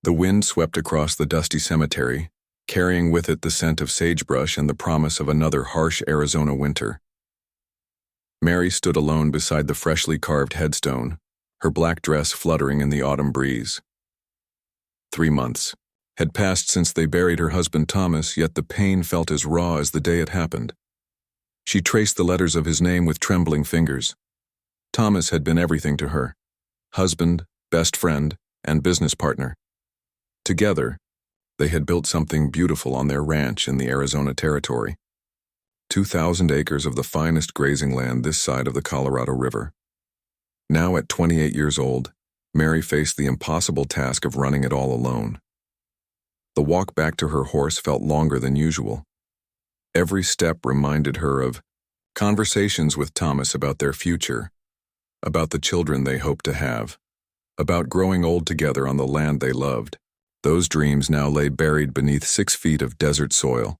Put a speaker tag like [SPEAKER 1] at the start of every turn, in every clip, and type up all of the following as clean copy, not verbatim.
[SPEAKER 1] The wind swept across the dusty cemetery, carrying with it the scent of sagebrush and the promise of another harsh Arizona winter. Mary stood alone beside the freshly carved headstone, her black dress fluttering in the autumn breeze. 3 months had passed since they buried her husband Thomas, yet the pain felt as raw as the day it happened. She traced the letters of his name with trembling fingers. Thomas had been everything to her: husband, best friend, and business partner. Together, they had built something beautiful on their ranch in the Arizona Territory. 2,000 acres of the finest grazing land this side of the Colorado River. Now at 28 years old, Mary faced the impossible task of running it all alone. The walk back to her horse felt longer than usual. Every step reminded her of conversations with Thomas about their future, about the children they hoped to have, about growing old together on the land they loved. Those dreams now lay buried beneath 6 feet of desert soil.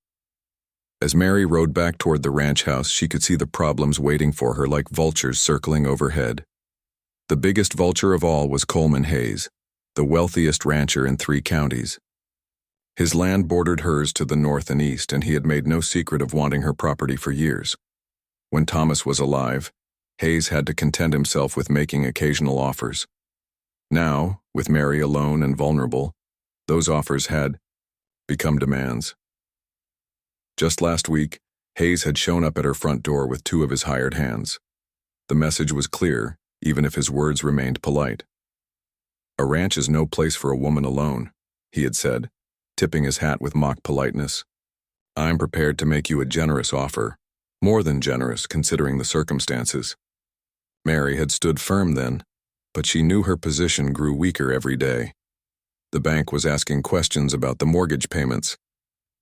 [SPEAKER 1] As Mary rode back toward the ranch house, she could see the problems waiting for her like vultures circling overhead. The biggest vulture of all was Coleman Hayes, the wealthiest rancher in 3 counties. His land bordered hers to the north and east, and he had made no secret of wanting her property for years. When Thomas was alive, Hayes had to content himself with making occasional offers. Now, with Mary alone and vulnerable, those offers had become demands. Just last week, Hayes had shown up at her front door with 2 of his hired hands. The message was clear, even if his words remained polite. "A ranch is no place for a woman alone," he had said, tipping his hat with mock politeness. "I'm prepared to make you a generous offer, more than generous considering the circumstances." Mary had stood firm then, but she knew her position grew weaker every day. The bank was asking questions about the mortgage payments.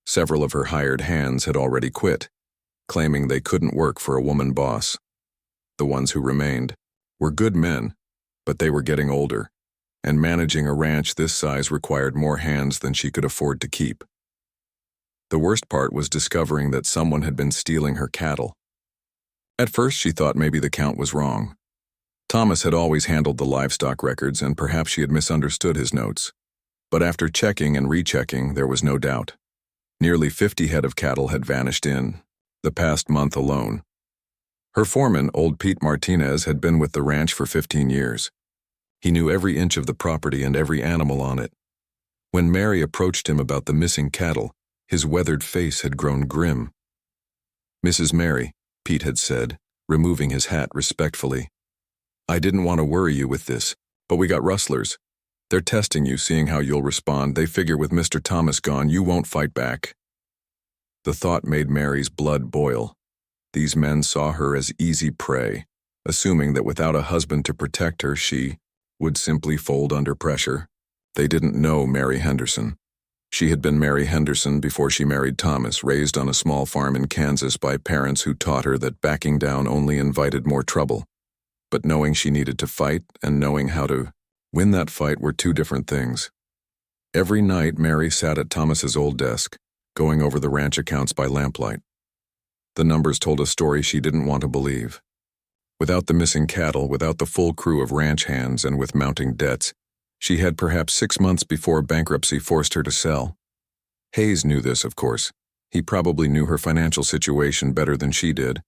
[SPEAKER 1] Several of her hired hands had already quit, claiming they couldn't work for a woman boss. The ones who remained were good men, but they were getting older, and managing a ranch this size required more hands than she could afford to keep. The worst part was discovering that someone had been stealing her cattle. At first she thought maybe the count was wrong. Thomas had always handled the livestock records, and perhaps she had misunderstood his notes. But after checking and rechecking, there was no doubt. Nearly 50 head of cattle had vanished in the past month alone. Her foreman, old Pete Martinez, had been with the ranch for 15 years. He knew every inch of the property and every animal on it. When Mary approached him about the missing cattle, his weathered face had grown grim. "Mrs. Mary," Pete had said, removing his hat respectfully, "I didn't want to worry you with this, but we got rustlers. They're testing you, seeing how you'll respond. They figure with Mr. Thomas gone, you won't fight back." The thought made Mary's blood boil. These men saw her as easy prey, assuming that without a husband to protect her, she would simply fold under pressure. They didn't know Mary Henderson. She had been Mary Henderson before she married Thomas, raised on a small farm in Kansas by parents who taught her that backing down only invited more trouble. But knowing she needed to fight and knowing how to win that fight were 2 different things. Every night, Mary sat at Thomas's old desk, going over the ranch accounts by lamplight. The numbers told a story she didn't want to believe. Without the missing cattle, without the full crew of ranch hands, and with mounting debts, she had perhaps 6 months before bankruptcy forced her to sell. Hayes knew this, of course. He probably knew her financial situation better than she did.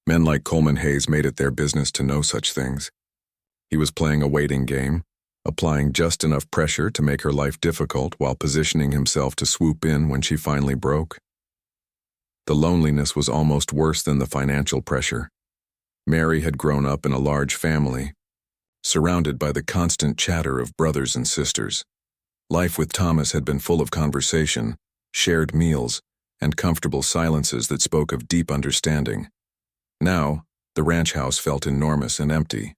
[SPEAKER 1] Men like Coleman Hayes made it their business to know such things. He was playing a waiting game, applying just enough pressure to make her life difficult while positioning himself to swoop in when she finally broke. The loneliness was almost worse than the financial pressure. Mary had grown up in a large family, surrounded by the constant chatter of brothers and sisters. Life with Thomas had been full of conversation, shared meals, and comfortable silences that spoke of deep understanding. Now, the ranch house felt enormous and empty.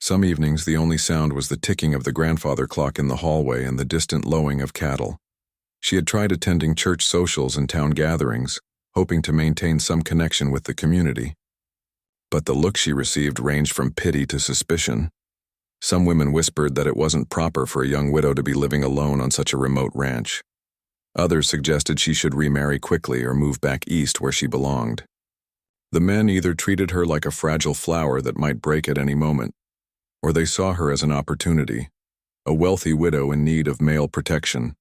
[SPEAKER 1] Some evenings the only sound was the ticking of the grandfather clock in the hallway and the distant lowing of cattle. She had tried attending church socials and town gatherings, hoping to maintain some connection with the community. But the look she received ranged from pity to suspicion. Some women whispered that it wasn't proper for a young widow to be living alone on such a remote ranch. Others suggested she should remarry quickly or move back east where she belonged. The men either treated her like a fragile flower that might break at any moment, or they saw her as an opportunity, a wealthy widow in need of male protection.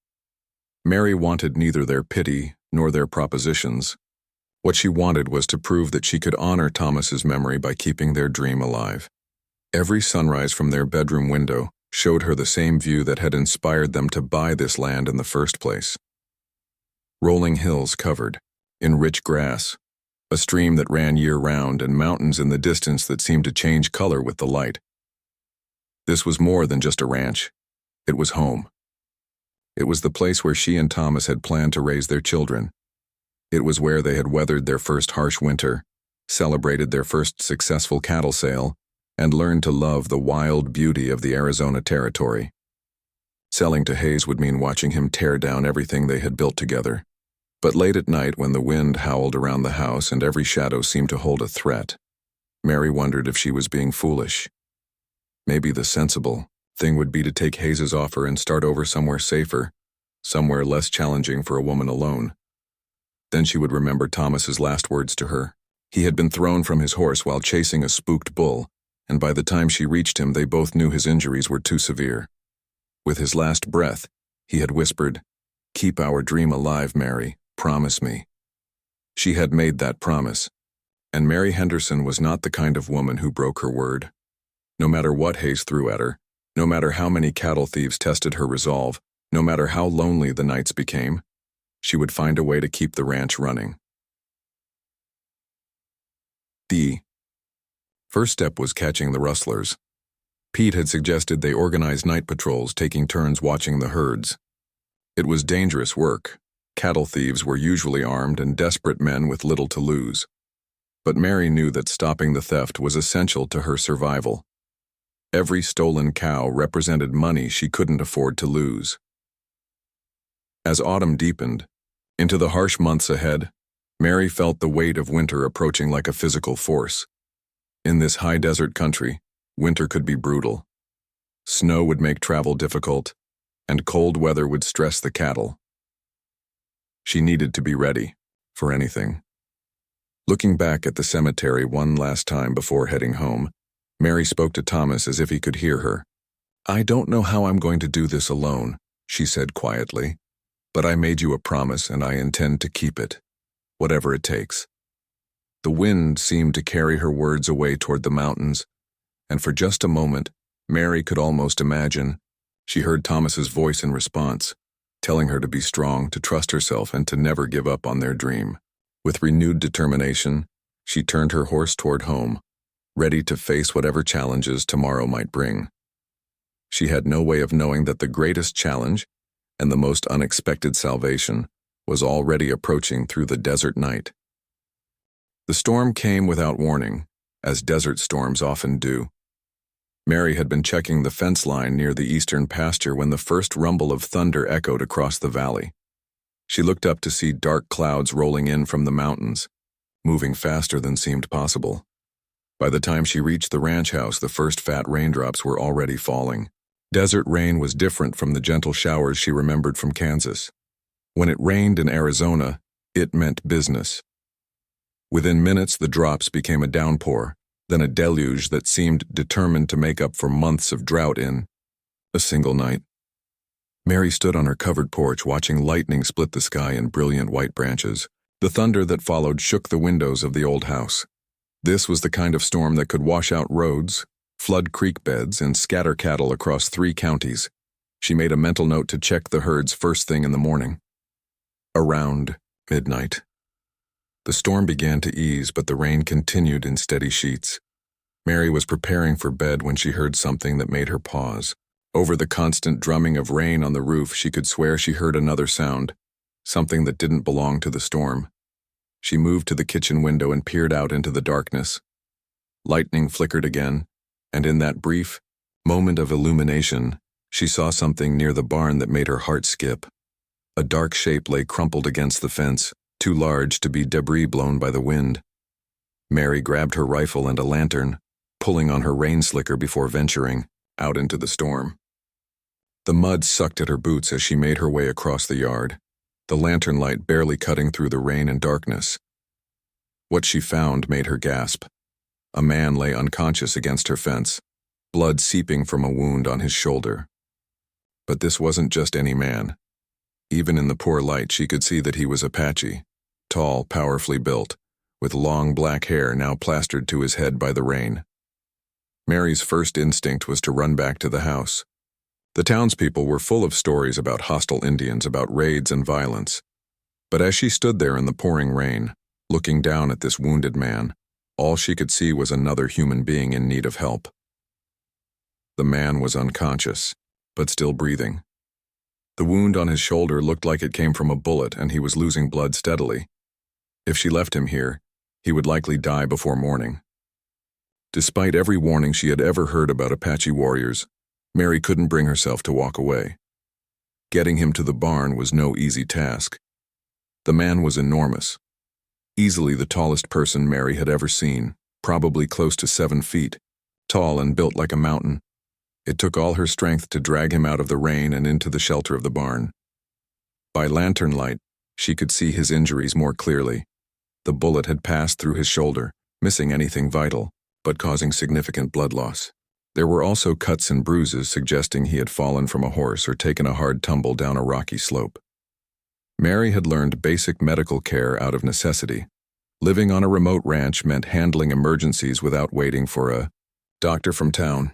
[SPEAKER 1] Mary wanted neither their pity nor their propositions. What she wanted was to prove that she could honor Thomas's memory by keeping their dream alive. Every sunrise from their bedroom window showed her the same view that had inspired them to buy this land in the first place. Rolling hills covered in rich grass, a stream that ran year-round, and mountains in the distance that seemed to change color with the light. This was more than just a ranch. It was home. It was the place where she and Thomas had planned to raise their children. It was where they had weathered their first harsh winter, celebrated their first successful cattle sale, and learned to love the wild beauty of the Arizona territory. Selling to Hayes would mean watching him tear down everything they had built together. But late at night, when the wind howled around the house and every shadow seemed to hold a threat, Mary wondered if she was being foolish. Maybe the sensible thing would be to take Hayes's offer and start over somewhere safer, somewhere less challenging for a woman alone. Then she would remember Thomas's last words to her. He had been thrown from his horse while chasing a spooked bull, and by the time she reached him, they both knew his injuries were too severe. With his last breath, he had whispered, "Keep our dream alive, Mary. Promise me." She had made that promise, and Mary Henderson was not the kind of woman who broke her word. No matter what Hayes threw at her, no matter how many cattle thieves tested her resolve, no matter how lonely the nights became, she would find a way to keep the ranch running. The first step was catching the rustlers. Pete had suggested they organize night patrols, taking turns watching the herds. It was dangerous work. Cattle thieves were usually armed and desperate men with little to lose. But Mary knew that stopping the theft was essential to her survival. Every stolen cow represented money she couldn't afford to lose. As autumn deepened, into the harsh months ahead, Mary felt the weight of winter approaching like a physical force. In this high desert country, winter could be brutal. Snow would make travel difficult, and cold weather would stress the cattle. She needed to be ready for anything. Looking back at the cemetery one last time before heading home, Mary spoke to Thomas as if he could hear her. "I don't know how I'm going to do this alone," she said quietly, "but I made you a promise and I intend to keep it, whatever it takes." The wind seemed to carry her words away toward the mountains, and for just a moment, Mary could almost imagine. She heard Thomas's voice in response, telling her to be strong, to trust herself, and to never give up on their dream. With renewed determination, she turned her horse toward home, ready to face whatever challenges tomorrow might bring. She had no way of knowing that the greatest challenge and the most unexpected salvation was already approaching through the desert night. The storm came without warning, as desert storms often do. Mary had been checking the fence line near the eastern pasture when the first rumble of thunder echoed across the valley. She looked up to see dark clouds rolling in from the mountains, moving faster than seemed possible. By the time she reached the ranch house, the first fat raindrops were already falling. Desert rain was different from the gentle showers she remembered from Kansas. When it rained in Arizona, it meant business. Within minutes, the drops became a downpour, then a deluge that seemed determined to make up for months of drought in a single night. Mary stood on her covered porch watching lightning split the sky in brilliant white branches. The thunder that followed shook the windows of the old house. This was the kind of storm that could wash out roads, flood creek beds, and scatter cattle across 3 counties. She made a mental note to check the herds first thing in the morning. Around midnight. The storm began to ease, but the rain continued in steady sheets. Mary was preparing for bed when she heard something that made her pause. Over the constant drumming of rain on the roof, she could swear she heard another sound, something that didn't belong to the storm. She moved to the kitchen window and peered out into the darkness. Lightning flickered again, and in that brief moment of illumination, she saw something near the barn that made her heart skip. A dark shape lay crumpled against the fence, too large to be debris blown by the wind. Mary grabbed her rifle and a lantern, pulling on her rain slicker before venturing out into the storm. The mud sucked at her boots as she made her way across the yard, the lantern light barely cutting through the rain and darkness. What she found made her gasp. A man lay unconscious against her fence, blood seeping from a wound on his shoulder. But this wasn't just any man. Even in the poor light, she could see that he was Apache, tall, powerfully built, with long black hair now plastered to his head by the rain. Mary's first instinct was to run back to the house. The townspeople were full of stories about hostile Indians, about raids and violence. But as she stood there in the pouring rain, looking down at this wounded man, all she could see was another human being in need of help. The man was unconscious, but still breathing. The wound on his shoulder looked like it came from a bullet, and he was losing blood steadily. If she left him here, he would likely die before morning. Despite every warning she had ever heard about Apache warriors, Mary couldn't bring herself to walk away. Getting him to the barn was no easy task. The man was enormous, easily the tallest person Mary had ever seen, probably close to 7 feet, tall and built like a mountain. It took all her strength to drag him out of the rain and into the shelter of the barn. By lantern light, she could see his injuries more clearly. The bullet had passed through his shoulder, missing anything vital, but causing significant blood loss. There were also cuts and bruises suggesting he had fallen from a horse or taken a hard tumble down a rocky slope. Mary had learned basic medical care out of necessity. Living on a remote ranch meant handling emergencies without waiting for a doctor from town.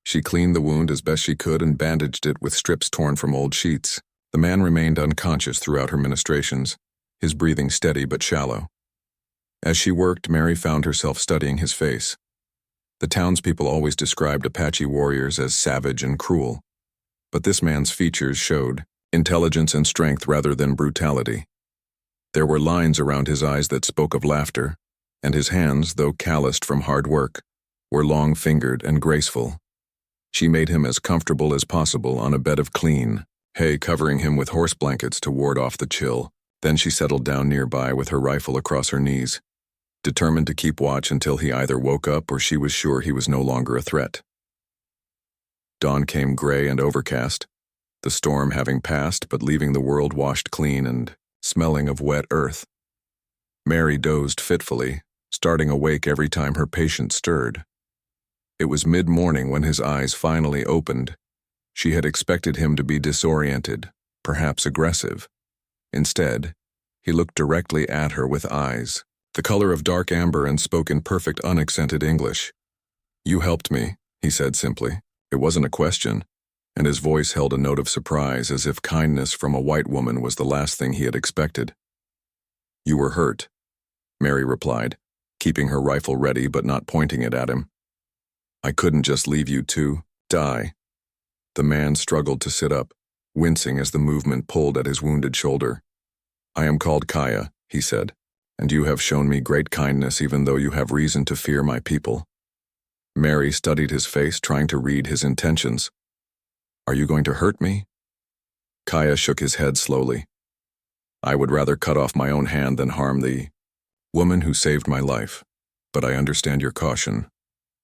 [SPEAKER 1] She cleaned the wound as best she could and bandaged it with strips torn from old sheets. The man remained unconscious throughout her ministrations, his breathing steady but shallow. As she worked, Mary found herself studying his face. The townspeople always described Apache warriors as savage and cruel, but this man's features showed intelligence and strength rather than brutality. There were lines around his eyes that spoke of laughter, and his hands, though calloused from hard work, were long-fingered and graceful. She made him as comfortable as possible on a bed of clean hay, covering him with horse blankets to ward off the chill. Then she settled down nearby with her rifle across her knees, determined to keep watch until he either woke up or she was sure he was no longer a threat. Dawn came gray and overcast, the storm having passed but leaving the world washed clean and smelling of wet earth. Mary dozed fitfully, starting awake every time her patient stirred. It was mid-morning when his eyes finally opened. She had expected him to be disoriented, perhaps aggressive. Instead, he looked directly at her with eyes, the color of dark amber, and spoke in perfect unaccented English. "You helped me," he said simply. It wasn't a question, and his voice held a note of surprise, as if kindness from a white woman was the last thing he had expected. "You were hurt," Mary replied, keeping her rifle ready but not pointing it at him. "I couldn't just leave you to die." The man struggled to sit up, wincing as the movement pulled at his wounded shoulder. "I am called Kaya," he said, "and you have shown me great kindness even though you have reason to fear my people." Mary studied his face, trying to read his intentions. "Are you going to hurt me?" Kaya shook his head slowly. "I would rather cut off my own hand than harm the woman who saved my life, but I understand your caution.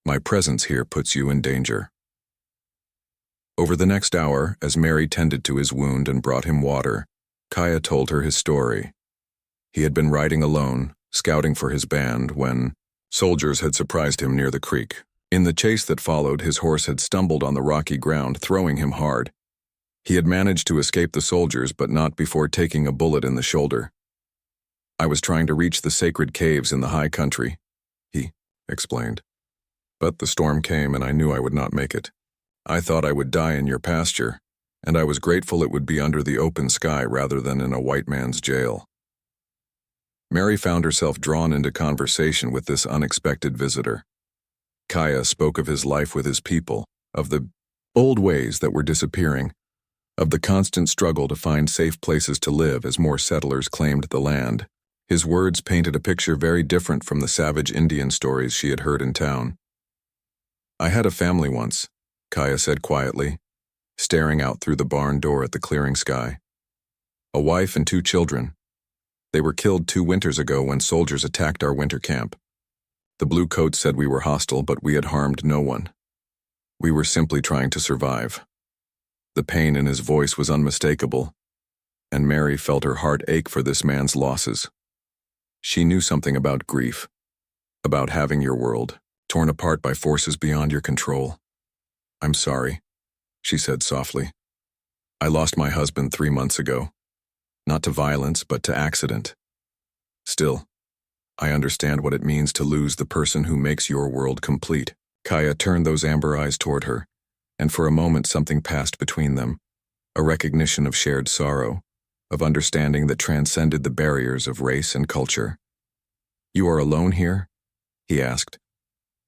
[SPEAKER 1] My presence here puts you in danger." Over the next hour, as Mary tended to his wound and brought him water, Kaya told her his story. He had been riding alone, scouting for his band, when soldiers had surprised him near the creek. In the chase that followed, his horse had stumbled on the rocky ground, throwing him hard. He had managed to escape the soldiers, but not before taking a bullet in the shoulder. "I was trying to reach the sacred caves in the high country," he explained. "But the storm came and I knew I would not make it. I thought I would die in your pasture, and I was grateful it would be under the open sky rather than in a white man's jail." Mary found herself drawn into conversation with this unexpected visitor. Kaya spoke of his life with his people, of the old ways that were disappearing, of the constant struggle to find safe places to live as more settlers claimed the land. His words painted a picture very different from the savage Indian stories she had heard in town. "I had a family once," Kaya said quietly, staring out through the barn door at the clearing sky. "A wife and 2 children. They were killed 2 winters ago when soldiers attacked our winter camp. The blue coats said we were hostile, but we had harmed no one. We were simply trying to survive." The pain in his voice was unmistakable, and Mary felt her heart ache for this man's losses. She knew something about grief, about having your world torn apart by forces beyond your control. "I'm sorry," she said softly. I lost my husband 3 months ago. Not to violence, but to accident. Still, I understand what it means to lose the person who makes your world complete. Kaya turned those amber eyes toward her, and for a moment something passed between them, a recognition of shared sorrow, of understanding that transcended the barriers of race and culture. "You are alone here?" he asked.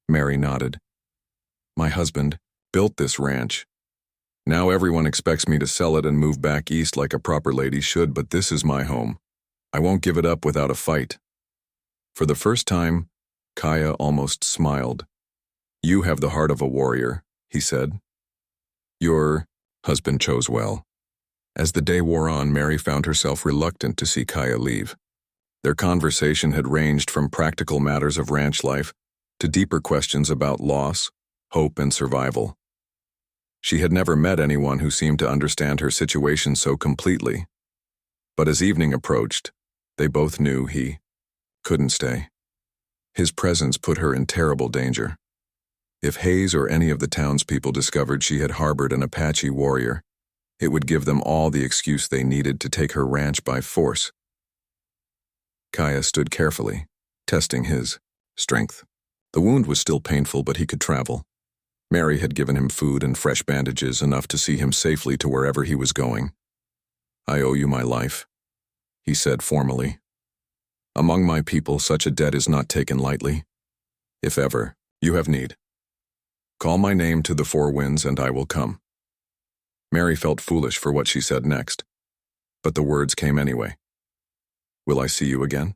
[SPEAKER 1] Mary nodded. "My husband built this ranch. Now everyone expects me to sell it and move back east like a proper lady should, but this is my home. I won't give it up without a fight." For the first time, Kaya almost smiled. "You have the heart of a warrior," he said. "Your husband chose well." As the day wore on, Mary found herself reluctant to see Kaya leave. Their conversation had ranged from practical matters of ranch life to deeper questions about loss, hope, and survival. She had never met anyone who seemed to understand her situation so completely. But as evening approached, they both knew he couldn't stay. His presence put her in terrible danger. If Hayes or any of the townspeople discovered she had harbored an Apache warrior, it would give them all the excuse they needed to take her ranch by force. Kaya stood carefully, testing his strength. The wound was still painful, but he could travel. Mary had given him food and fresh bandages, enough to see him safely to wherever he was going. "I owe you my life," he said formally. "Among my people, such a debt is not taken lightly. If ever you have need, call my name to the four winds and I will come." Mary felt foolish for what she said next, but the words came anyway. "Will I see you again?"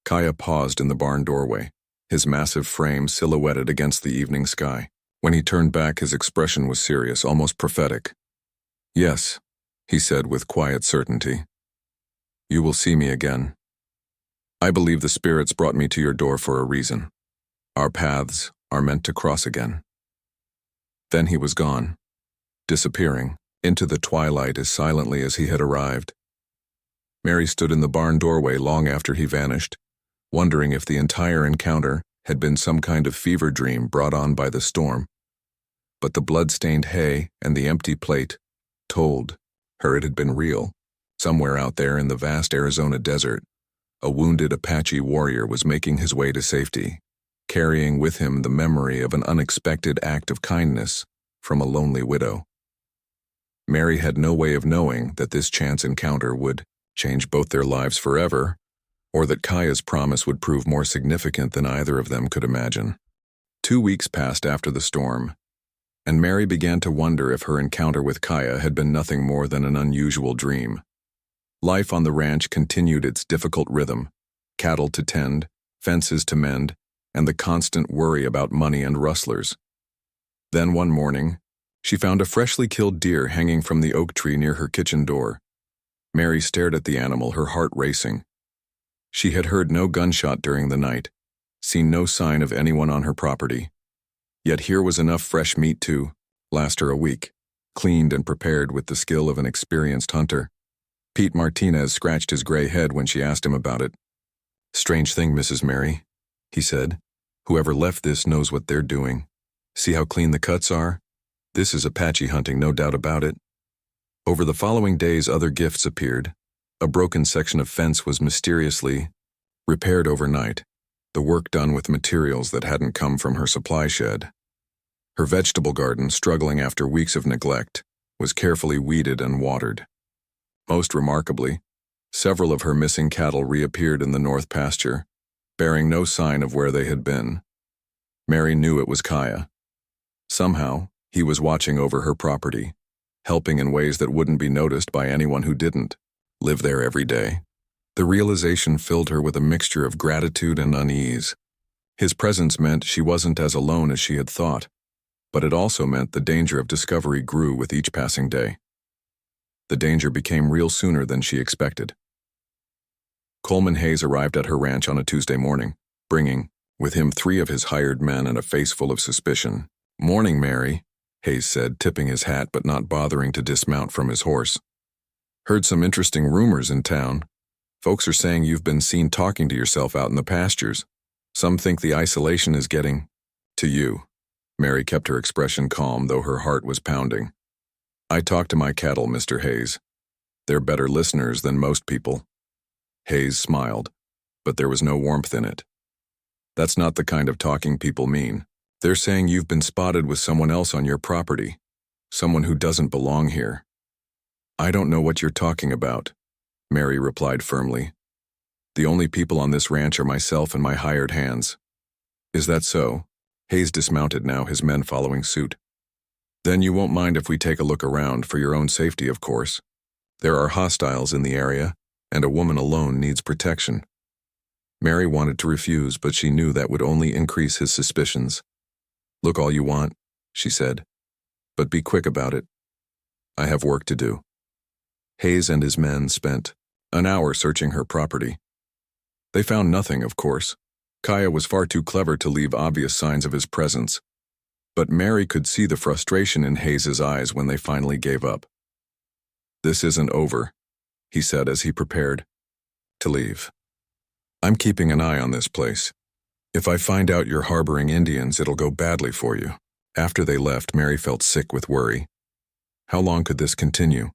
[SPEAKER 1] Kaya paused in the barn doorway, his massive frame silhouetted against the evening sky. When he turned back, his expression was serious, almost prophetic. "Yes," he said with quiet certainty. "You will see me again. I believe the spirits brought me to your door for a reason. Our paths are meant to cross again." Then he was gone, disappearing into the twilight as silently as he had arrived. Mary stood in the barn doorway long after he vanished, wondering if the entire encounter had been some kind of fever dream brought on by the storm. But the blood-stained hay and the empty plate told her it had been real. Somewhere out there in the vast Arizona desert, a wounded Apache warrior was making his way to safety, carrying with him the memory of an unexpected act of kindness from a lonely widow. Mary had no way of knowing that this chance encounter would change both their lives forever, or that Kaya's promise would prove more significant than either of them could imagine. 2 weeks passed after the storm, and Mary began to wonder if her encounter with Kaya had been nothing more than an unusual dream. Life on the ranch continued its difficult rhythm: cattle to tend, fences to mend, and the constant worry about money and rustlers. Then one morning, she found a freshly killed deer hanging from the oak tree near her kitchen door. Mary stared at the animal, her heart racing. She had heard no gunshot during the night, seen no sign of anyone on her property. Yet here was enough fresh meat to last her a week, cleaned and prepared with the skill of an experienced hunter. Pete Martinez scratched his gray head when she asked him about it. "Strange thing, Mrs. Mary," he said. "Whoever left this knows what they're doing. See how clean the cuts are? This is Apache hunting, no doubt about it." Over the following days, other gifts appeared. A broken section of fence was mysteriously repaired overnight, the work done with materials that hadn't come from her supply shed. Her vegetable garden, struggling after weeks of neglect, was carefully weeded and watered. Most remarkably, several of her missing cattle reappeared in the north pasture, bearing no sign of where they had been. Mary knew it was Kaya. Somehow, he was watching over her property, helping in ways that wouldn't be noticed by anyone who didn't live there every day. The realization filled her with a mixture of gratitude and unease. His presence meant she wasn't as alone as she had thought, but it also meant the danger of discovery grew with each passing day. The danger became real sooner than she expected. Coleman Hayes arrived at her ranch on a Tuesday morning, bringing with him 3 of his hired men and a face full of suspicion. "Morning, Mary," Hayes said, tipping his hat but not bothering to dismount from his horse. "Heard some interesting rumors in town. Folks are saying you've been seen talking to yourself out in the pastures. Some think the isolation is getting to you." Mary kept her expression calm, though her heart was pounding. I talk to my cattle, Mr. Hayes. They're better listeners than most people. Hayes smiled, but there was no warmth in it. That's not the kind of talking people mean. They're saying you've been spotted with someone else on your property, someone who doesn't belong here. I don't know what you're talking about, Mary replied firmly. The only people on this ranch are myself and my hired hands. Is that so? Hayes dismounted now, his men following suit. Then you won't mind if we take a look around, for your own safety, of course. There are hostiles in the area, and a woman alone needs protection. Mary wanted to refuse, but she knew that would only increase his suspicions. Look all you want, she said, but be quick about it. I have work to do. Hayes and his men spent an hour searching her property. They found nothing, of course. Kaya was far too clever to leave obvious signs of his presence. But Mary could see the frustration in Hayes's eyes when they finally gave up. This isn't over, he said as he prepared to leave. I'm keeping an eye on this place. If I find out you're harboring Indians, it'll go badly for you. After they left, Mary felt sick with worry. How long could this continue?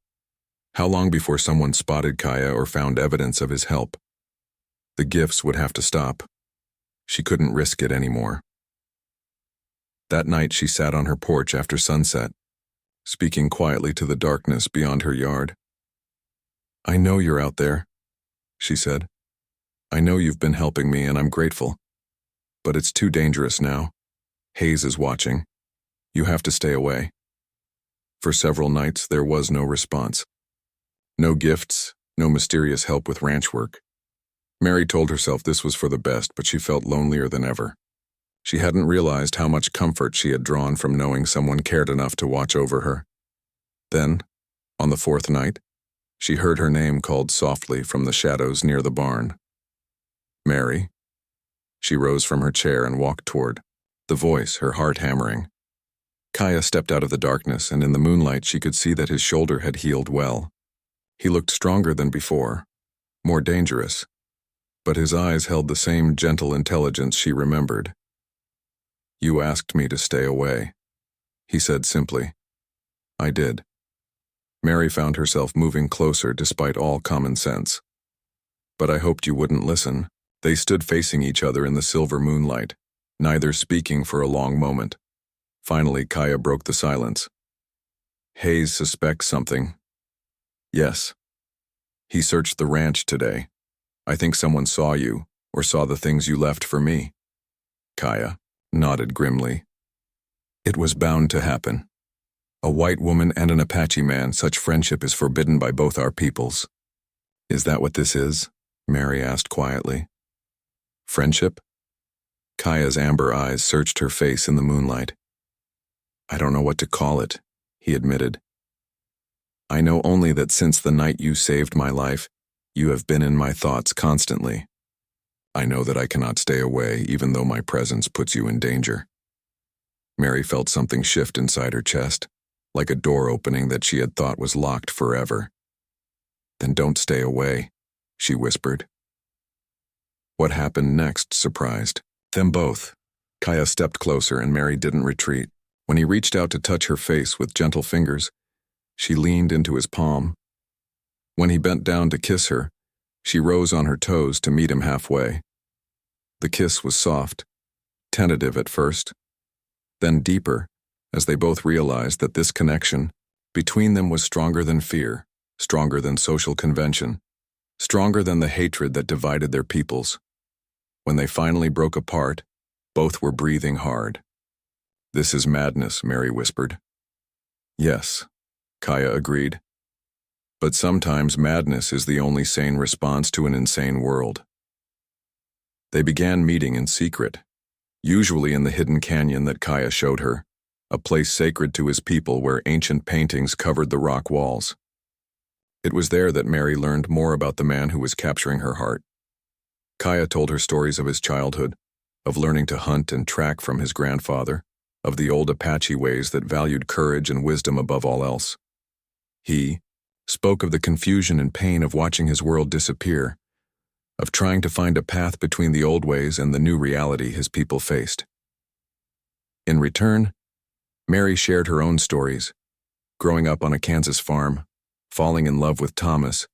[SPEAKER 1] How long before someone spotted Kaya or found evidence of his help? The gifts would have to stop. She couldn't risk it anymore. That night she sat on her porch after sunset, speaking quietly to the darkness beyond her yard. I know you're out there, she said. I know you've been helping me and I'm grateful. But it's too dangerous now. Hayes is watching. You have to stay away. For several nights there was no response. No gifts, no mysterious help with ranch work. Mary told herself this was for the best, but she felt lonelier than ever. She hadn't realized how much comfort she had drawn from knowing someone cared enough to watch over her. Then, on the fourth night, she heard her name called softly from the shadows near the barn. Mary. She rose from her chair and walked toward the voice, her heart hammering. Kaya stepped out of the darkness, and in the moonlight she could see that his shoulder had healed well. He looked stronger than before, more dangerous, but his eyes held the same gentle intelligence she remembered. You asked me to stay away, he said simply. I did. Mary found herself moving closer despite all common sense. But I hoped you wouldn't listen. They stood facing each other in the silver moonlight, neither speaking for a long moment. Finally, Kaya broke the silence. Hayes suspects something. Yes. He searched the ranch today. I think someone saw you, or saw the things you left for me. Kaya nodded grimly. It was bound to happen. A white woman and an Apache man, such friendship is forbidden by both our peoples. Is that what this is? Mary asked quietly. Friendship? Kaya's amber eyes searched her face in the moonlight. I don't know what to call it, he admitted. I know only that since the night you saved my life, you have been in my thoughts constantly. I know that I cannot stay away, even though my presence puts you in danger. Mary felt something shift inside her chest, like a door opening that she had thought was locked forever. Then don't stay away, she whispered. What happened next surprised them both. Kaya stepped closer and Mary didn't retreat. When he reached out to touch her face with gentle fingers, she leaned into his palm. When he bent down to kiss her, she rose on her toes to meet him halfway. The kiss was soft, tentative at first, then deeper, as they both realized that this connection between them was stronger than fear, stronger than social convention, stronger than the hatred that divided their peoples. When they finally broke apart, both were breathing hard. This is madness, Mary whispered. Yes, Kaya agreed. But sometimes madness is the only sane response to an insane world. They began meeting in secret, usually in the hidden canyon that Kaya showed her, a place sacred to his people where ancient paintings covered the rock walls. It was there that Mary learned more about the man who was capturing her heart. Kaya told her stories of his childhood, of learning to hunt and track from his grandfather, of the old Apache ways that valued courage and wisdom above all else. He spoke of the confusion and pain of watching his world disappear, of trying to find a path between the old ways and the new reality his people faced. In return, Mary shared her own stories, growing up on a Kansas farm, falling in love with Thomas,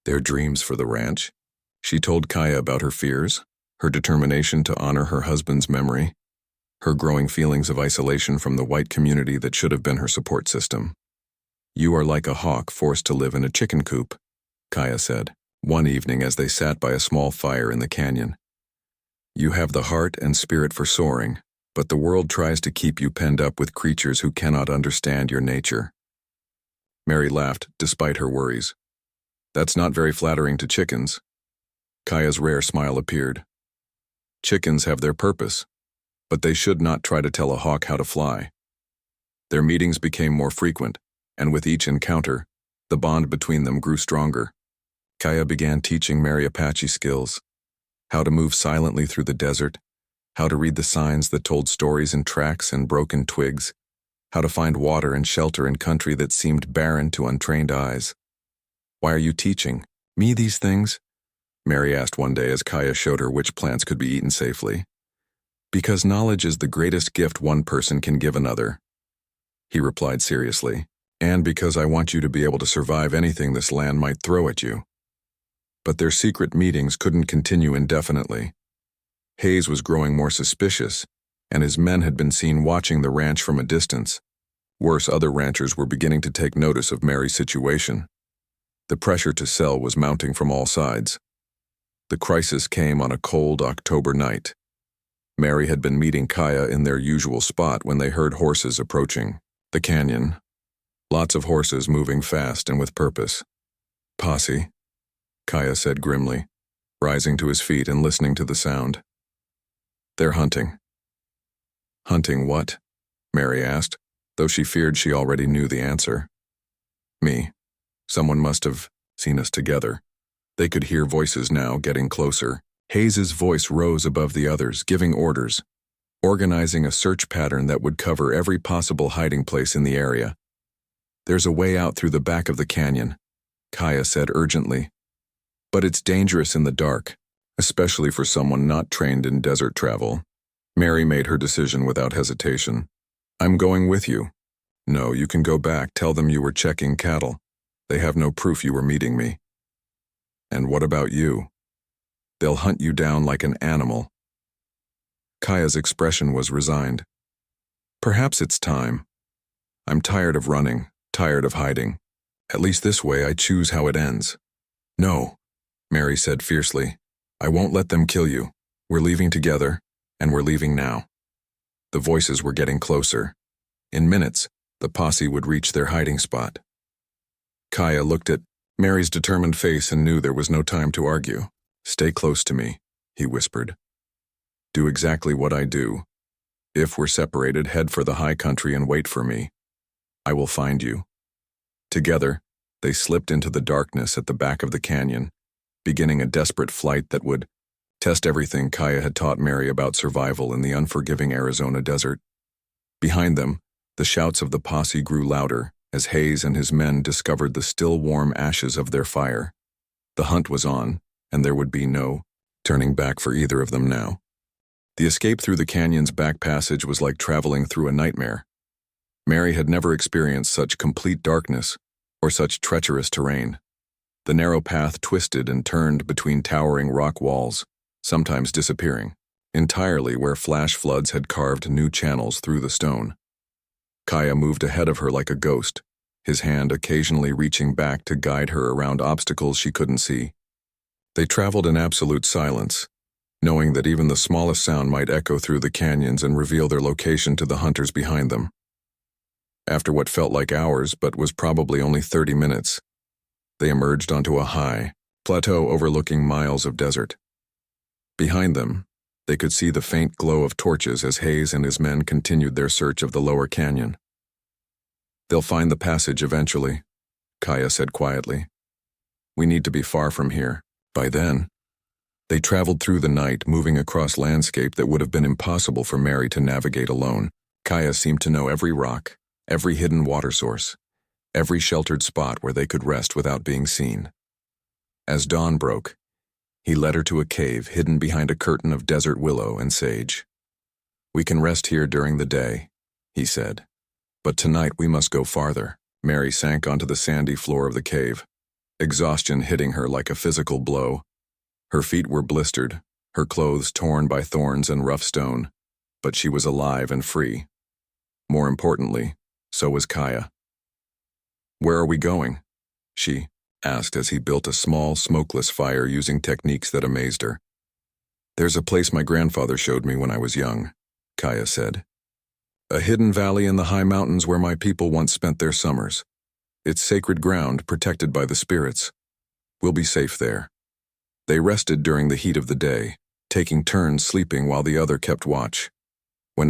[SPEAKER 1] their dreams for the ranch. She told Kaya about her fears, her determination to honor her husband's memory, her growing feelings of isolation from the white community that should have been her support system. "You are like a hawk forced to live in a chicken coop," Kaya said, one evening as they sat by a small fire in the canyon. "You have the heart and spirit for soaring, but the world tries to keep you penned up with creatures who cannot understand your nature." Mary laughed, despite her worries. "That's not very flattering to chickens." Kaya's rare smile appeared. "Chickens have their purpose, but they should not try to tell a hawk how to fly." Their meetings became more frequent, and with each encounter, the bond between them grew stronger. Kaya began teaching Mary Apache skills: how to move silently through the desert, how to read the signs that told stories in tracks and broken twigs, how to find water and shelter in country that seemed barren to untrained eyes. "Why are you teaching me these things?" Mary asked one day as Kaya showed her which plants could be eaten safely. "Because knowledge is the greatest gift one person can give another," he replied seriously. "And because I want you to be able to survive anything this land might throw at you." But their secret meetings couldn't continue indefinitely. Hayes was growing more suspicious, and his men had been seen watching the ranch from a distance. Worse, other ranchers were beginning to take notice of Mary's situation. The pressure to sell was mounting from all sides. The crisis came on a cold October night. Mary had been meeting Kaya in their usual spot when they heard horses approaching the canyon. Lots of horses moving fast and with purpose. "Posse," Kaya said grimly, rising to his feet and listening to the sound. "They're hunting." "Hunting what?" Mary asked, though she feared she already knew the answer. "Me. Someone must have seen us together." They could hear voices now, getting closer. Hayes's voice rose above the others, giving orders, organizing a search pattern that would cover every possible hiding place in the area. "There's a way out through the back of the canyon," Kaya said urgently. "But it's dangerous in the dark, especially for someone not trained in desert travel." Mary made her decision without hesitation. "I'm going with you." "No, you can go back. Tell them you were checking cattle. They have no proof you were meeting me." "And what about you?" "They'll hunt you down like an animal." Kaya's expression was resigned. "Perhaps it's time. I'm tired of running, tired of hiding. At least this way I choose how it ends." "No," Mary said fiercely. "I won't let them kill you. We're leaving together, and we're leaving now." The voices were getting closer. In minutes, the posse would reach their hiding spot. Kaya looked at Mary's determined face and knew there was no time to argue. "Stay close to me," he whispered. "Do exactly what I do. If we're separated, head for the high country and wait for me. I will find you." Together, they slipped into the darkness at the back of the canyon, beginning a desperate flight that would test everything Kaya had taught Mary about survival in the unforgiving Arizona desert. Behind them, the shouts of the posse grew louder as Hayes and his men discovered the still warm ashes of their fire. The hunt was on, and there would be no turning back for either of them now. The escape through the canyon's back passage was like traveling through a nightmare. Mary had never experienced such complete darkness or such treacherous terrain. The narrow path twisted and turned between towering rock walls, sometimes disappearing entirely where flash floods had carved new channels through the stone. Kaya moved ahead of her like a ghost, his hand occasionally reaching back to guide her around obstacles she couldn't see. They traveled in absolute silence, knowing that even the smallest sound might echo through the canyons and reveal their location to the hunters behind them. After what felt like hours but was probably only 30 minutes, they emerged onto a high plateau overlooking miles of desert. Behind them, they could see the faint glow of torches as Hayes and his men continued their search of the lower canyon. "They'll find the passage eventually," Kaya said quietly. "We need to be far from here by then." They traveled through the night, moving across landscape that would have been impossible for Mary to navigate alone. Kaya seemed to know every rock, every hidden water source, every sheltered spot where they could rest without being seen. As dawn broke, he led her to a cave hidden behind a curtain of desert willow and sage. "We can rest here during the day," he said, "but tonight we must go farther." Mary sank onto the sandy floor of the cave, exhaustion hitting her like a physical blow. Her feet were blistered, her clothes torn by thorns and rough stone, but she was alive and free. More importantly, so was Kaya. "Where are we going?" she asked as he built a small, smokeless fire using techniques that amazed her. "There's a place my grandfather showed me when I was young," Kaya said. "A hidden valley in the high mountains where my people once spent their summers. It's sacred ground protected by the spirits. We'll be safe there." They rested during the heat of the day, taking turns sleeping while the other kept watch. When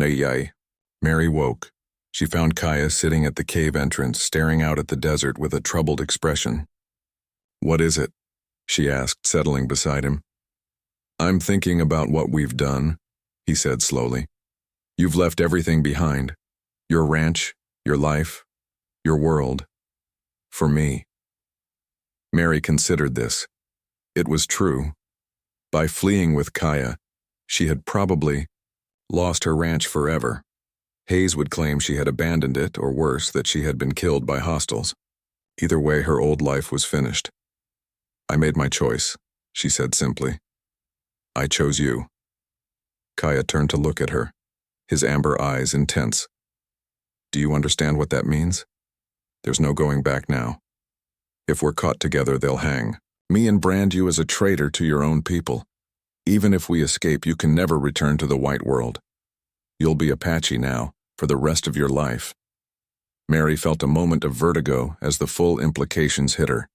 [SPEAKER 1] Mary woke, she found Kaya sitting at the cave entrance staring out at the desert with a troubled expression. "What is it?" she asked, settling beside him. "I'm thinking about what we've done," he said slowly. "You've left everything behind. Your ranch, your life, your world. For me." Mary considered this. It was true. By fleeing with Kaya, she had probably lost her ranch forever. Hayes would claim she had abandoned it, or worse, that she had been killed by hostiles. Either way, her old life was finished. "I made my choice," she said simply. "I chose you." Kaya turned to look at her, his amber eyes intense. "Do you understand what that means? There's no going back now. If we're caught together, they'll hang me and brand you as a traitor to your own people. Even if we escape, you can never return to the white world. You'll be Apache now, for the rest of your life." Mary felt a moment of vertigo as the full implications hit her.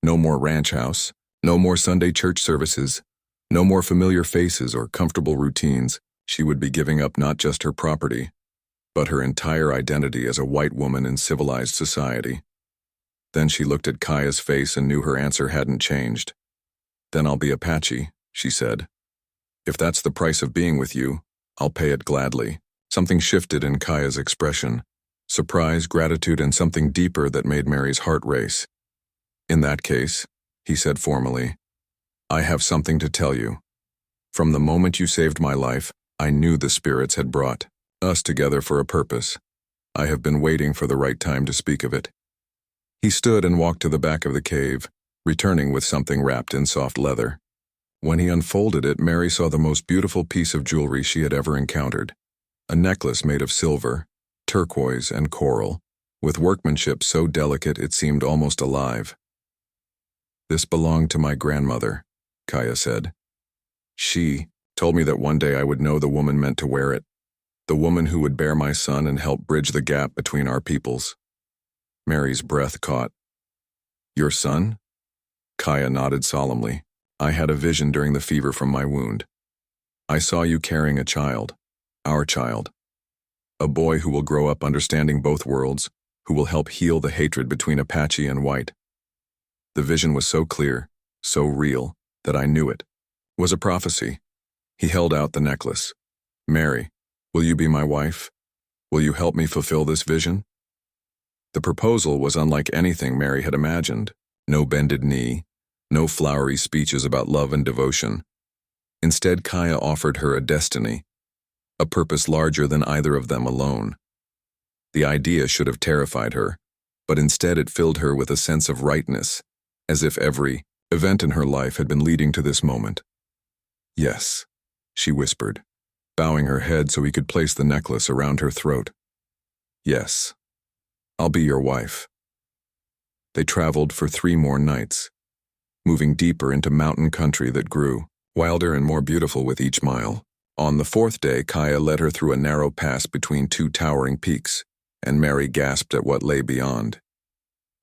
[SPEAKER 1] No more ranch house, no more Sunday church services, no more familiar faces or comfortable routines. She would be giving up not just her property, but her entire identity as a white woman in civilized society. Then she looked at Kaya's face and knew her answer hadn't changed. "Then I'll be Apache," she said. "If that's the price of being with you, I'll pay it gladly." Something shifted in Kaya's expression. Surprise, gratitude, and something deeper that made Mary's heart race. "In that case," he said formally, "I have something to tell you. From the moment you saved my life, I knew the spirits had brought us together for a purpose. I have been waiting for the right time to speak of it." He stood and walked to the back of the cave, returning with something wrapped in soft leather. When he unfolded it, Mary saw the most beautiful piece of jewelry she had ever encountered. A necklace made of silver, turquoise, and coral, with workmanship so delicate it seemed almost alive. "This belonged to my grandmother," Kaya said. "She told me that one day I would know the woman meant to wear it, the woman who would bear my son and help bridge the gap between our peoples." Mary's breath caught. "Your son?" Kaya nodded solemnly. "I had a vision during the fever from my wound. I saw you carrying a child, our child. A boy who will grow up understanding both worlds, who will help heal the hatred between Apache and white." The vision was so clear, so real, that I knew it was a prophecy. He held out the necklace. "Mary, will you be my wife? Will you help me fulfill this vision?" The proposal was unlike anything Mary had imagined. No bended knee, no flowery speeches about love and devotion. Instead, Kaya offered her a destiny, a purpose larger than either of them alone. The idea should have terrified her, but instead it filled her with a sense of rightness, as if every event in her life had been leading to this moment. "Yes," she whispered, bowing her head so he could place the necklace around her throat. "Yes, I'll be your wife." They traveled for 3 more nights, moving deeper into mountain country that grew wilder and more beautiful with each mile. On the 4th day, Kaya led her through a narrow pass between 2 towering peaks, and Mary gasped at what lay beyond.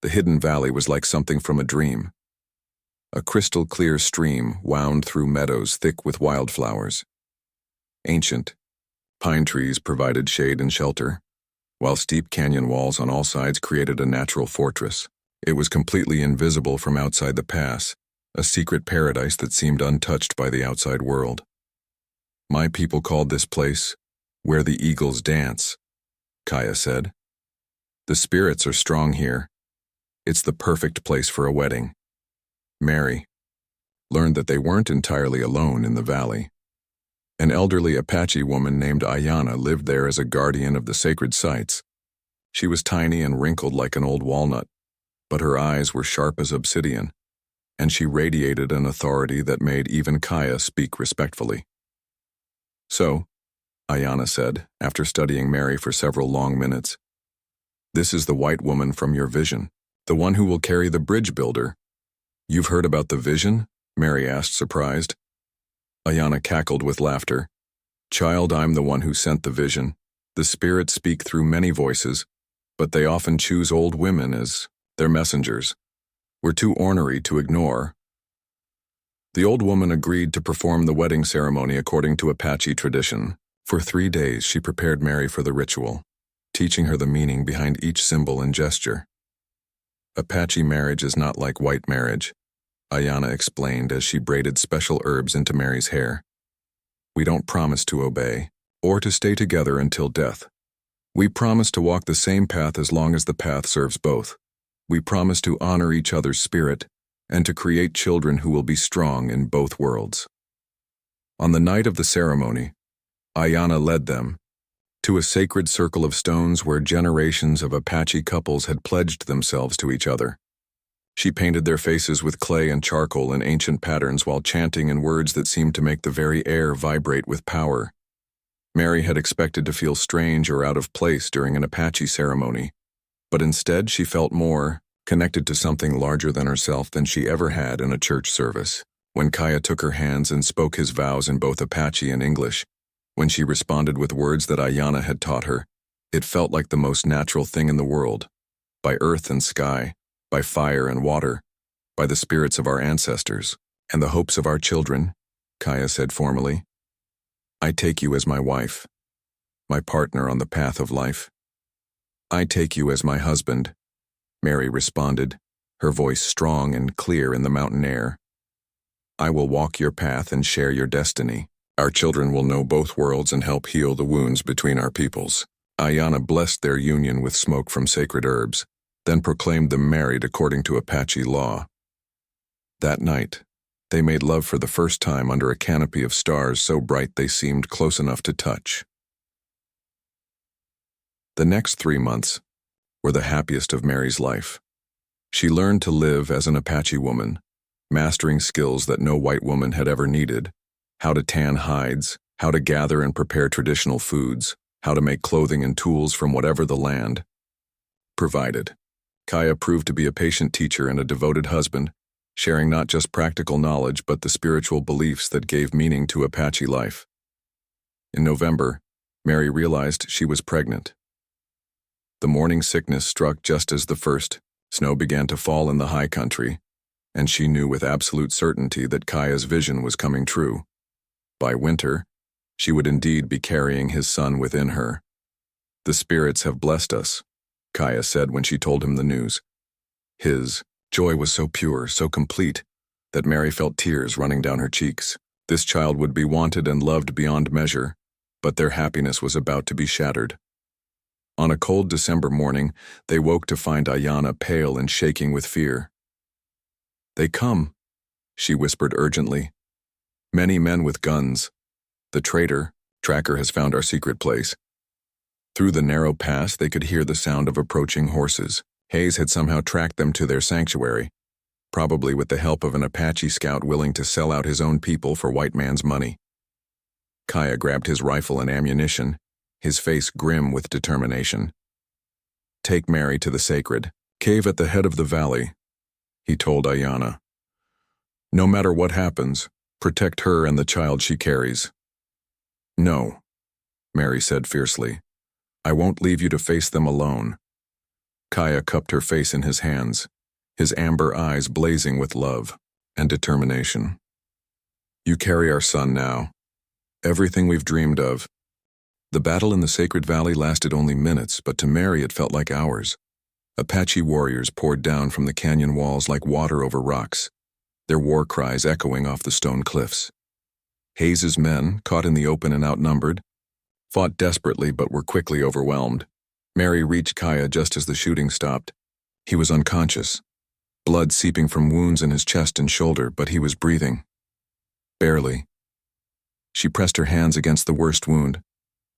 [SPEAKER 1] The hidden valley was like something from a dream. A crystal-clear stream wound through meadows thick with wildflowers. Ancient pine trees provided shade and shelter, while steep canyon walls on all sides created a natural fortress. It was completely invisible from outside the pass, a secret paradise that seemed untouched by the outside world. "My people called this place where the eagles dance," Kaya said. "The spirits are strong here. It's the perfect place for a wedding." Mary learned that they weren't entirely alone in the valley. An elderly Apache woman named Ayana lived there as a guardian of the sacred sites. She was tiny and wrinkled like an old walnut, but her eyes were sharp as obsidian, and she radiated an authority that made even Kaya speak respectfully. "So," Ayana said, after studying Mary for several long minutes, "this is the white woman from your vision, the one who will carry the bridge builder." "You've heard about the vision?" Mary asked, surprised. Ayana cackled with laughter. "Child, I'm the one who sent the vision. The spirits speak through many voices, but they often choose old women as their messengers. We're too ornery to ignore." The old woman agreed to perform the wedding ceremony according to Apache tradition. For 3 days she prepared Mary for the ritual, teaching her the meaning behind each symbol and gesture. "Apache marriage is not like white marriage," Ayana explained as she braided special herbs into Mary's hair. "We don't promise to obey, or to stay together until death. We promise to walk the same path as long as the path serves both. We promise to honor each other's spirit and to create children who will be strong in both worlds." On the night of the ceremony, Ayana led them to a sacred circle of stones where generations of Apache couples had pledged themselves to each other. She painted their faces with clay and charcoal in ancient patterns while chanting in words that seemed to make the very air vibrate with power. Mary had expected to feel strange or out of place during an Apache ceremony, but instead she felt more connected to something larger than herself than she ever had in a church service. When Kaya took her hands and spoke his vows in both Apache and English, when she responded with words that Ayana had taught her, it felt like the most natural thing in the world. "By earth and sky, by fire and water, by the spirits of our ancestors, and the hopes of our children," Kaya said formally, "I take you as my wife, my partner on the path of life. I take you as my husband," Mary responded, her voice strong and clear in the mountain air. "I will walk your path and share your destiny. Our children will know both worlds and help heal the wounds between our peoples." Ayana blessed their union with smoke from sacred herbs, then proclaimed them married according to Apache law. That night, they made love for the first time under a canopy of stars so bright they seemed close enough to touch. The next 3 months were the happiest of Mary's life. She learned to live as an Apache woman, mastering skills that no white woman had ever needed: how to tan hides, how to gather and prepare traditional foods, how to make clothing and tools from whatever the land provided. Kaya proved to be a patient teacher and a devoted husband, sharing not just practical knowledge but the spiritual beliefs that gave meaning to Apache life. In November, Mary realized she was pregnant. The morning sickness struck just as the first snow began to fall in the high country, and she knew with absolute certainty that Kaya's vision was coming true. By winter, she would indeed be carrying his son within her. "The spirits have blessed us," Kaya said when she told him the news. His joy was so pure, so complete, that Mary felt tears running down her cheeks. This child would be wanted and loved beyond measure, but their happiness was about to be shattered. On a cold December morning, they woke to find Ayana pale and shaking with fear. "They come," she whispered urgently. "Many men with guns. The tracker has found our secret place." Through the narrow pass, they could hear the sound of approaching horses. Hayes had somehow tracked them to their sanctuary, probably with the help of an Apache scout willing to sell out his own people for white man's money. Kaya grabbed his rifle and ammunition, his face grim with determination. "Take Mary to the sacred cave at the head of the valley," he told Ayana. "No matter what happens, protect her and the child she carries." "No," Mary said fiercely. "I won't leave you to face them alone." Kaya cupped her face in his hands, his amber eyes blazing with love and determination. "You carry our son now. Everything we've dreamed of." The battle in the sacred valley lasted only minutes, but to Mary it felt like hours. Apache warriors poured down from the canyon walls like water over rocks, their war cries echoing off the stone cliffs. Hayes's men, caught in the open and outnumbered, fought desperately but were quickly overwhelmed. Mary reached Kaya just as the shooting stopped. He was unconscious, blood seeping from wounds in his chest and shoulder, but he was breathing. Barely. She pressed her hands against the worst wound,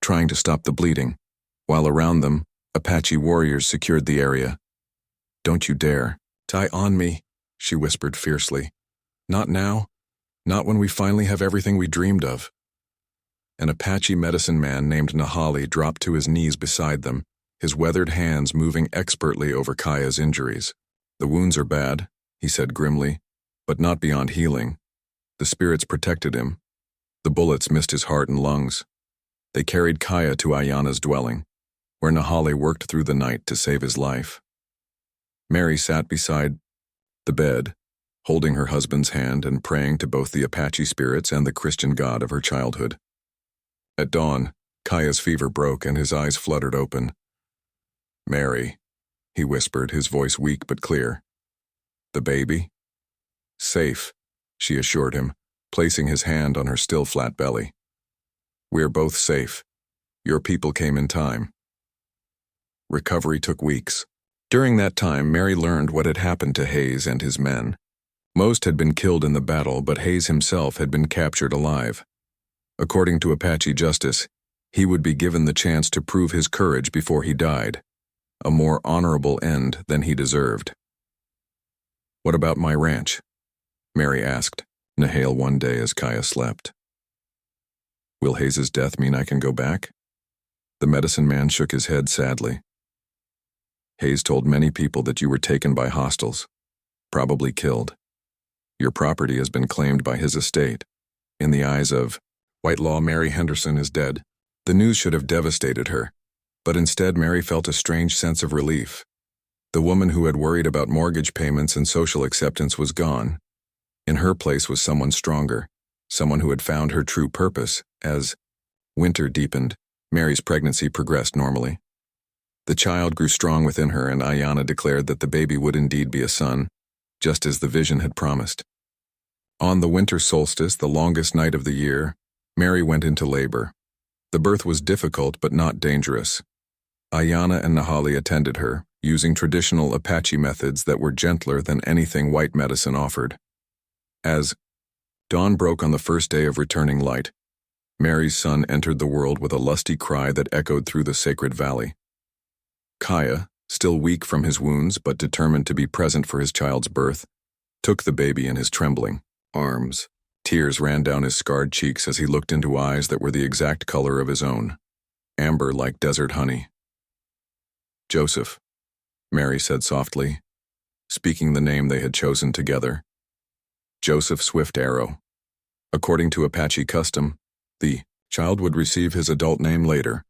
[SPEAKER 1] trying to stop the bleeding, while around them, Apache warriors secured the area. "Don't you dare. Tie on me," she whispered fiercely. "Not now. Not when we finally have everything we dreamed of." An Apache medicine man named Nahali dropped to his knees beside them, his weathered hands moving expertly over Kaya's injuries. "The wounds are bad," he said grimly, "but not beyond healing. The spirits protected him. The bullets missed his heart and lungs." They carried Kaya to Ayana's dwelling, where Nahali worked through the night to save his life. Mary sat beside the bed, holding her husband's hand and praying to both the Apache spirits and the Christian God of her childhood. At dawn, Kaya's fever broke and his eyes fluttered open. "Mary," he whispered, his voice weak but clear. "The baby?" "Safe," she assured him, placing his hand on her still flat belly. "We're both safe. Your people came in time." Recovery took weeks. During that time, Mary learned what had happened to Hayes and his men. Most had been killed in the battle, but Hayes himself had been captured alive. According to Apache justice, he would be given the chance to prove his courage before he died, a more honorable end than he deserved. "What about my ranch?" Mary asked Nahale one day as Kaya slept. "Will Hayes' death mean I can go back?" The medicine man shook his head sadly. "Hayes told many people that you were taken by hostiles, probably killed. Your property has been claimed by his estate. In the eyes of Whitelaw, Mary Henderson is dead." The news should have devastated her, but instead Mary felt a strange sense of relief. The woman who had worried about mortgage payments and social acceptance was gone. In her place was someone stronger, someone who had found her true purpose. As winter deepened, Mary's pregnancy progressed normally. The child grew strong within her, and Ayana declared that the baby would indeed be a son, just as the vision had promised. On the winter solstice, the longest night of the year, Mary went into labor. The birth was difficult but not dangerous. Ayana and Nahali attended her, using traditional Apache methods that were gentler than anything white medicine offered. As dawn broke on the first day of returning light, Mary's son entered the world with a lusty cry that echoed through the sacred valley. Kaya, still weak from his wounds but determined to be present for his child's birth, took the baby in his trembling arms. Tears ran down his scarred cheeks as he looked into eyes that were the exact color of his own, amber like desert honey. "Joseph," Mary said softly, speaking the name they had chosen together. "Joseph Swift Arrow." According to Apache custom, the child would receive his adult name later,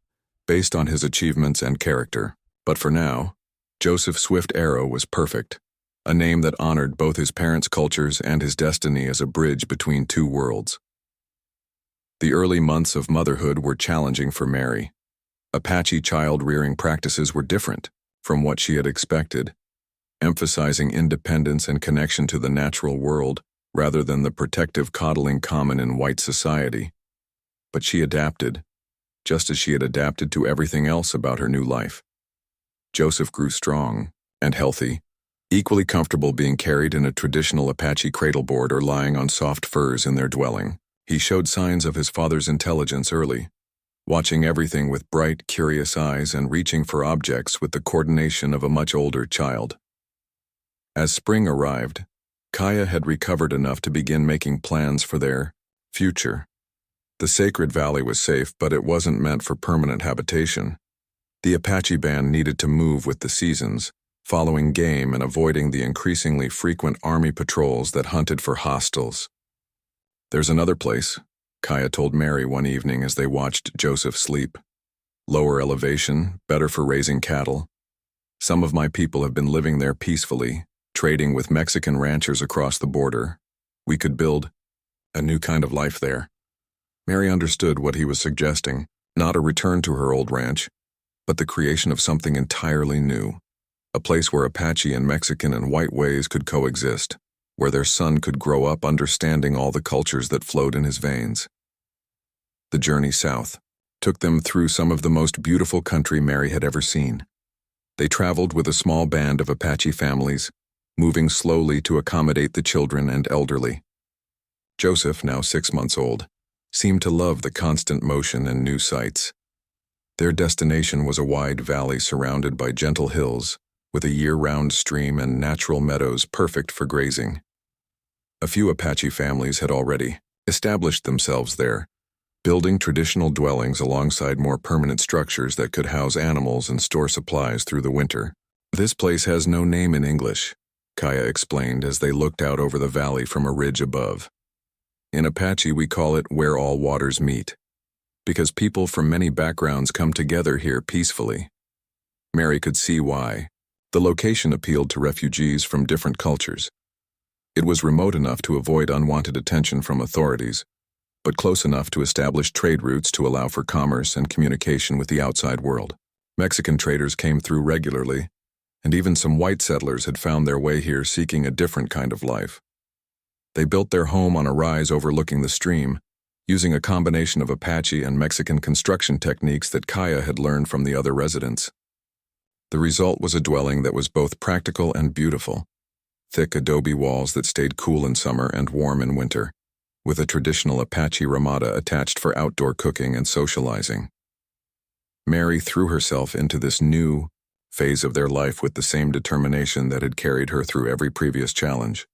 [SPEAKER 1] based on his achievements and character. But for now, Joseph Swift Arrow was perfect, a name that honored both his parents' cultures and his destiny as a bridge between two worlds. The early months of motherhood were challenging for Mary. Apache child-rearing practices were different from what she had expected, emphasizing independence and connection to the natural world rather than the protective coddling common in white society. But she adapted, just as she had adapted to everything else about her new life. Joseph grew strong and healthy, equally comfortable being carried in a traditional Apache cradleboard or lying on soft furs in their dwelling. He showed signs of his father's intelligence early, watching everything with bright, curious eyes and reaching for objects with the coordination of a much older child. As spring arrived, Kaya had recovered enough to begin making plans for their future. The sacred valley was safe, but it wasn't meant for permanent habitation. The Apache band needed to move with the seasons, following game and avoiding the increasingly frequent army patrols that hunted for hostiles. "There's another place," Kaya told Mary one evening as they watched Joseph sleep. "Lower elevation, better for raising cattle. Some of my people have been living there peacefully, trading with Mexican ranchers across the border. We could build a new kind of life there." Mary understood what he was suggesting, not a return to her old ranch, but the creation of something entirely new. A place where Apache and Mexican and white ways could coexist, where their son could grow up understanding all the cultures that flowed in his veins. The journey south took them through some of the most beautiful country Mary had ever seen. They traveled with a small band of Apache families, moving slowly to accommodate the children and elderly. Joseph, now 6 months old, seemed to love the constant motion and new sights. Their destination was a wide valley surrounded by gentle hills, with a year-round stream and natural meadows perfect for grazing. A few Apache families had already established themselves there, building traditional dwellings alongside more permanent structures that could house animals and store supplies through the winter. "This place has no name in English," Kaya explained as they looked out over the valley from a ridge above. "In Apache, we call it where all waters meet, because people from many backgrounds come together here peacefully." Mary could see why. The location appealed to refugees from different cultures. It was remote enough to avoid unwanted attention from authorities, but close enough to establish trade routes to allow for commerce and communication with the outside world. Mexican traders came through regularly, and even some white settlers had found their way here seeking a different kind of life. They built their home on a rise overlooking the stream, using a combination of Apache and Mexican construction techniques that Kaya had learned from the other residents. The result was a dwelling that was both practical and beautiful. Thick adobe walls that stayed cool in summer and warm in winter, with a traditional Apache ramada attached for outdoor cooking and socializing. Mary threw herself into this new phase of their life with the same determination that had carried her through every previous challenge.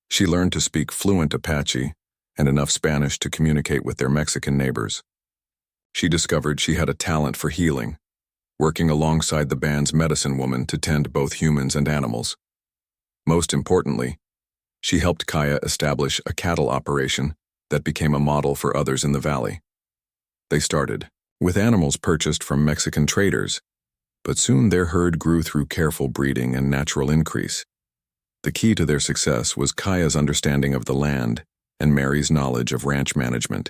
[SPEAKER 1] She learned to speak fluent Apache and enough Spanish to communicate with their Mexican neighbors. She discovered she had a talent for healing, working alongside the band's medicine woman to tend both humans and animals. Most importantly, she helped Kaya establish a cattle operation that became a model for others in the valley. They started with animals purchased from Mexican traders, but soon their herd grew through careful breeding and natural increase. The key to their success was Kaya's understanding of the land and Mary's knowledge of ranch management.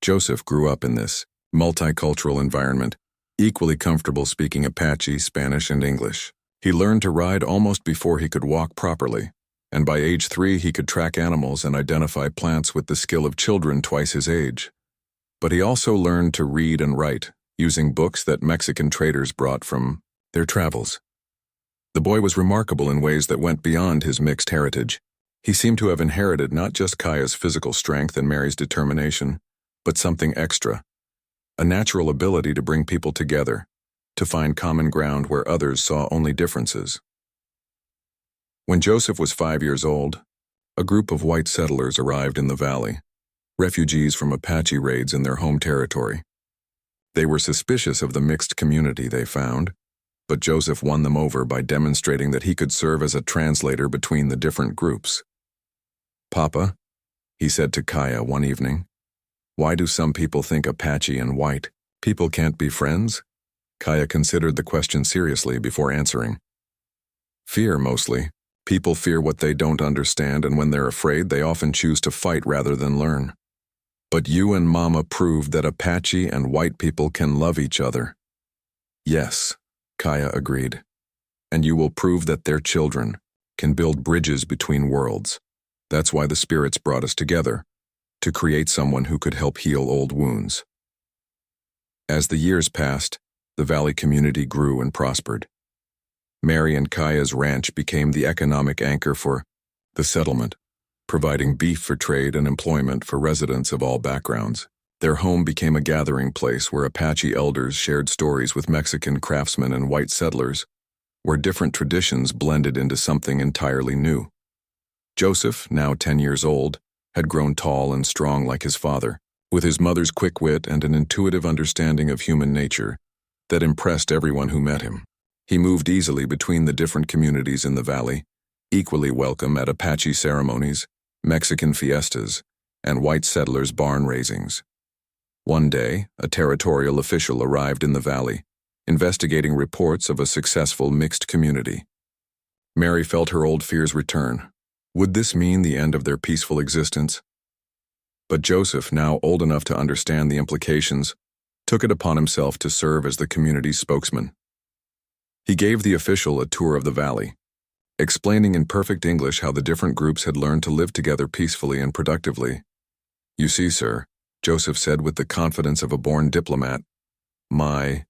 [SPEAKER 1] Joseph grew up in this multicultural environment, equally comfortable speaking Apache, Spanish, and English. He learned to ride almost before he could walk properly, and by age 3 he could track animals and identify plants with the skill of children twice his age. But he also learned to read and write, using books that Mexican traders brought from their travels. The boy was remarkable in ways that went beyond his mixed heritage. He seemed to have inherited not just Kaya's physical strength and Mary's determination, but something extra, a natural ability to bring people together, to find common ground where others saw only differences. When Joseph was 5 years old, a group of white settlers arrived in the valley, refugees from Apache raids in their home territory. They were suspicious of the mixed community they found, but Joseph won them over by demonstrating that he could serve as a translator between the different groups. "Papa," he said to Kaya one evening, "why do some people think Apache and white people can't be friends?" Kaya considered the question seriously before answering. "Fear, mostly. People fear what they don't understand, and when they're afraid, they often choose to fight rather than learn. But you and Mama proved that Apache and white people can love each other." "Yes," Kaya agreed. "And you will prove that their children can build bridges between worlds. That's why the spirits brought us together, to create someone who could help heal old wounds." As the years passed, the valley community grew and prospered. Mary and Kaya's ranch became the economic anchor for the settlement, providing beef for trade and employment for residents of all backgrounds. Their home became a gathering place where Apache elders shared stories with Mexican craftsmen and white settlers, where different traditions blended into something entirely new. Joseph, now 10 years old, had grown tall and strong like his father, with his mother's quick wit and an intuitive understanding of human nature that impressed everyone who met him. He moved easily between the different communities in the valley, equally welcome at Apache ceremonies, Mexican fiestas, and white settlers' barn raisings. One day, a territorial official arrived in the valley, investigating reports of a successful mixed community. Mary felt her old fears return. Would this mean the end of their peaceful existence? But Joseph, now old enough to understand the implications, took it upon himself to serve as the community's spokesman. He gave the official a tour of the valley, explaining in perfect English how the different groups had learned to live together peacefully and productively. "You see, sir," Joseph said with the confidence of a born diplomat, "my